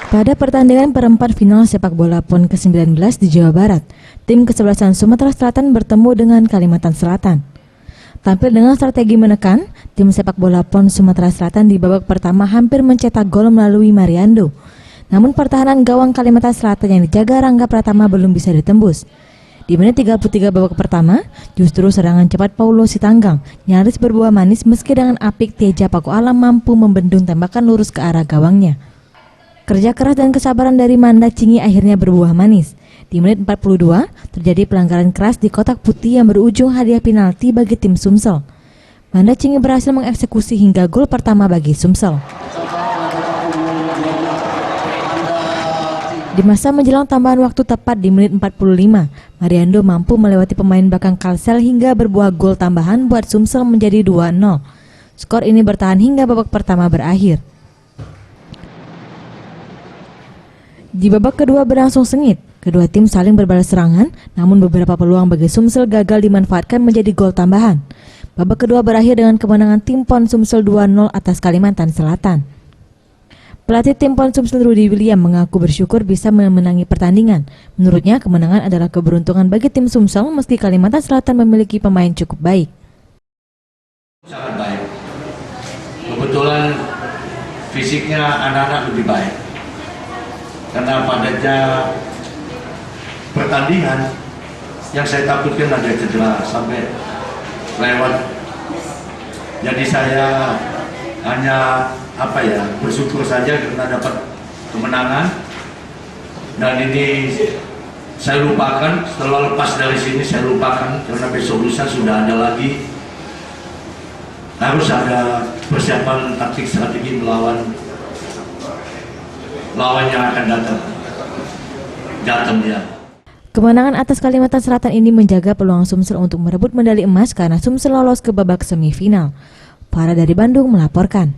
Pada pertandingan perempat final sepak bola PON ke-19 di Jawa Barat, tim kesebelasan Sumatera Selatan bertemu dengan Kalimantan Selatan. Tampil dengan strategi menekan, tim sepak bola PON Sumatera Selatan di babak pertama hampir mencetak gol melalui Mariando. Namun pertahanan gawang Kalimantan Selatan yang dijaga Rangga Pratama belum bisa ditembus. Di menit 33 babak pertama, justru serangan cepat Paulo Sitanggang nyaris berbuah manis meski dengan apik Teja Paku Alam mampu membendung tembakan lurus ke arah gawangnya. Kerja keras dan kesabaran dari Manda Cingi akhirnya berbuah manis. Di menit 42, terjadi pelanggaran keras di kotak putih yang berujung hadiah penalti bagi tim Sumsel. Manda Cingi berhasil mengeksekusi hingga gol pertama bagi Sumsel. Di masa menjelang tambahan waktu tepat di menit 45, Mariando mampu melewati pemain belakang Kalsel hingga berbuah gol tambahan buat Sumsel menjadi 2-0. Skor ini bertahan hingga babak pertama berakhir. Di babak kedua berlangsung sengit, kedua tim saling berbalas serangan, namun beberapa peluang bagi Sumsel gagal dimanfaatkan menjadi gol tambahan. Babak kedua berakhir dengan kemenangan tim PON Sumsel 2-0 atas Kalimantan Selatan. Pelatih tim PON Sumsel Rudy William mengaku bersyukur bisa memenangi pertandingan. Menurutnya kemenangan adalah keberuntungan bagi tim Sumsel meski Kalimantan Selatan memiliki pemain cukup baik. Sangat baik. Kebetulan fisiknya anak-anak lebih baik. Karena padatnya pertandingan yang saya takutkan ada cedera sampai lewat. Jadi saya hanya bersyukur saja karena dapat kemenangan, dan ini saya lupakan. Setelah lepas dari sini saya lupakan karena besok lusa sudah ada lagi, harus ada persiapan taktik strategi melawan lawan yang akan datang ya. Kemenangan atas Kalimantan Selatan ini menjaga peluang Sumsel untuk merebut medali emas karena Sumsel lolos ke babak semifinal. Farah dari Bandung melaporkan.